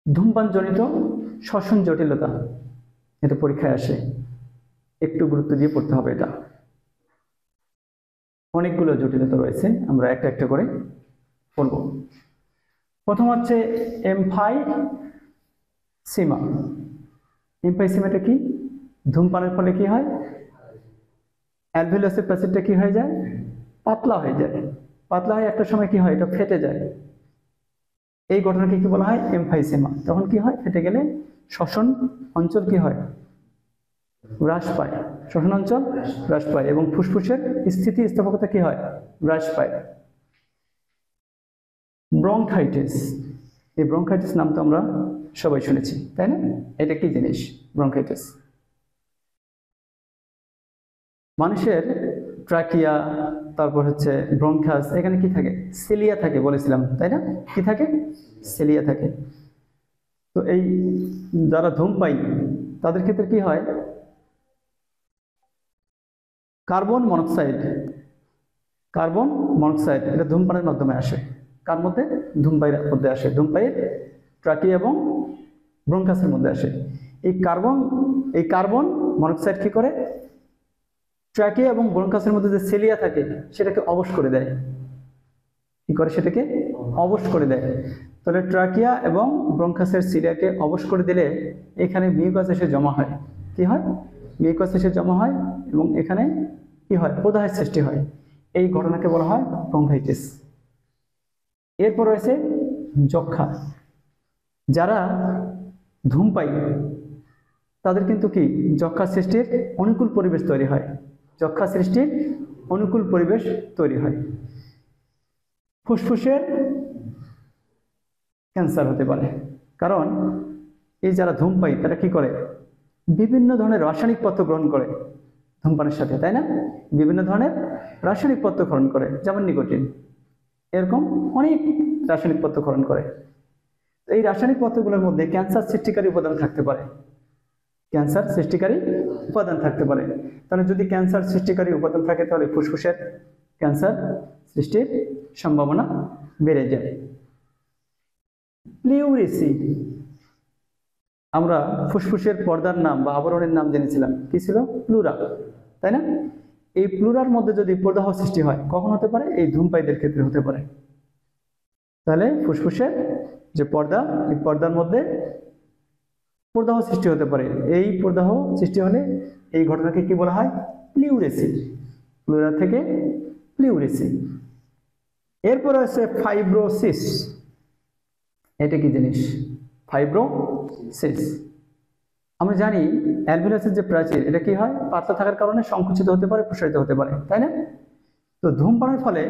ধূমপানজনিত শ্বসন জটিলতা, এটা পরীক্ষায় আসে, একটু গুরুত্ব দিয়ে পড়তে হবে। এটা অনেকগুলো জটিলতা রয়েছে, আমরা একটা একটা করে পড়ব। প্রথম হচ্ছে এমফাইসিমা। এমফাইসিমাটা কি? ধূমপানের ফলে কি হয়? অ্যালভিওলাসের প্যাসেজটা কি হয়ে যায়? পাতলা হয়ে যায়। পাতলা হয়ে একটা সময় কি হয়? এটা ফেটে যায়। এই ঘটনাকে কি বলা হয়? এমফাইসিমা। তখন কি হয়? ফেটে গেলে শ্বসন অঞ্চল কি হয়? হ্রাস পায়। শ্বসন অঞ্চল হ্রাস পায় এবং ফুসফুসের স্থিতিস্থাপকতা কি হয়? হ্রাস পায়। ব্রঙ্কাইটিস, এই ব্রঙ্কাইটিস নাম তো আমরা সবাই শুনেছি, তাই না? এটা কি জিনিস ব্রঙ্কাইটিস? মানুষের ট্রাকিয়া, তারপর হচ্ছে ব্রঙ্কাস, এখানে কি থাকে? সিলিয়া থাকে বলেছিলাম, তাই না? কি থাকে? সিলিয়া থাকে। তো এই যারা ধূমপায়ী তাদের ক্ষেত্রে কি হয়? কার্বন মনোক্সাইড এটা ধূমপানের মাধ্যমে আসে। কার মধ্যে? ধূমপায়ীর মধ্যে আসে। ধূমপায়ীর ট্রাকিয়া এবং ব্রঙ্কাসের মধ্যে আসে। এই কার্বন মনোক্সাইড কি করে? ট্রাকিয়া এবং ব্রঙ্কাসের মধ্যে যে সিলিয়া থাকে সেটাকে অবশ করে দেয়। কি করে? সেটাকে অবশ করে দেয়। তাহলে ট্রাকিয়া এবং ব্রঙ্কাসের সিলিয়াকে অবশ করে দিলে এখানে মিউকাস এসে জমা হয়। কি হয়? মিউকাস এসে জমা হয় এবং এখানে কি হয়? প্রদাহের সৃষ্টি হয়। এই ঘটনাকে বলা হয় ব্রঙ্কাইটিস। এরপর রয়েছে যক্ষ্মা। যারা ধূমপায়ী তাদের কিন্তু কি যক্ষ্মা সৃষ্টির অনুকূল পরিবেশ তৈরি হয়। যক্ষ্মা সৃষ্টির অনুকূল পরিবেশ তৈরি হয়। ফুসফুসের ক্যান্সার হতে পারে, কারণ এই যারা ধূমপায়ী তারা কি করে? বিভিন্ন ধরনের রাসায়নিক পদার্থ গ্রহণ করে ধূমপানের সাথে, তাই না? বিভিন্ন ধরনের রাসায়নিক পদার্থ গ্রহণ করে, যেমন নিকোটিন, এরকম অনেক রাসায়নিক পদার্থ গ্রহণ করে। এই রাসায়নিক পদার্থগুলোর মধ্যে ক্যান্সার সৃষ্টিকারী উপাদান থাকতে পারে। ক্যান্সার সৃষ্টিকারী উপাদান থাকতে পারে। তাহলে যদি ক্যান্সার সৃষ্টিকারী উপাদান থাকে তাহলে ফুসফুসের ক্যান্সার সৃষ্টির সম্ভাবনা বেড়ে যায়। প্লিউরিসি, আমরা ফুসফুসের পর্দার নাম বা আবরণের নাম জেনেছিলাম, কি ছিল? প্লুরা, তাই না? এই প্লুরার মধ্যে যদি প্রদাহ সৃষ্টি হয়, কখন হতে পারে? এই ধূমপায়ীদের ক্ষেত্রে হতে পারে। তাহলে ফুসফুসের যে পর্দা, এই পর্দার মধ্যে প্রদাহ সৃষ্টি হতে পারে। এই প্রদাহ সৃষ্টি হলে এই ঘটনাকে কি বলা হয়? প্লিউরেসি। প্লুরা থেকে প্লিউরেসি। এরপর আছে ফাইব্রোসিস। এটা কি জিনিস? ফাইব্রোসিস। আমরা জানি অ্যালভিওলাসের যে প্রাচীর, এটা কি হয়? পাতলা থাকার কারণে সংকুচিত হতে পারে, প্রসারিত হতে পারে, তাই না? তো ধূমপানের ফলে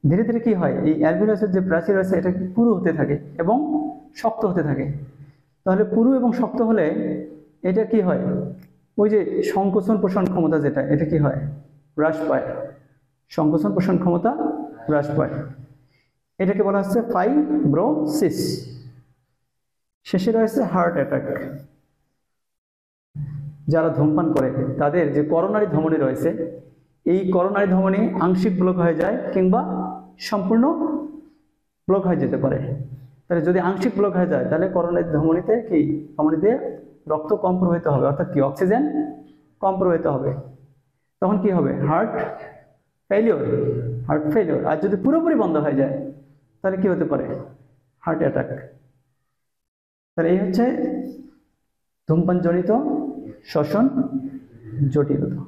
ধীরে ধীরে কি হয়? এই অ্যালভিওলাসের যে প্রাচীর রয়েছে এটা পুরু হতে থাকে এবং শক্ত হতে থাকে। তাহলে পুরু এবং শক্ত হলে এটা কি হয়? ওই যে সংকোচন পোষণ ক্ষমতা যেটা, এটা কি হয়? হ্রাস পায়। সংকোচন পোষণ ক্ষমতা হ্রাস পায়। এটাকে বলা হচ্ছে ফাইব্রোসিস। শেষে রয়েছে হার্ট অ্যাটাক। যারা ধূমপান করে তাদের যে করোনারি ধমনী রয়েছে, এই করোনারি ধমনী আংশিক ব্লক হয়ে যায় কিংবা সম্পূর্ণ ব্লক হয়ে যেতে পারে। তাহলে যদি আংশিক ব্লক হয়ে যায় তাহলে করোনারি ধমনীতে কি? ধমনীতে রক্ত কম প্রবাহিত হবে, অর্থাৎ কি? অক্সিজেন কম প্রবাহিত হবে। তখন কি হবে? Heart failure. আর যদি পুরোপুরি বন্ধ হয়ে যায় তাহলে কি হতে পারে? Heart attack. তাহলে এই হচ্ছে ধূমপানজনিত শ্বসন জটিলতা।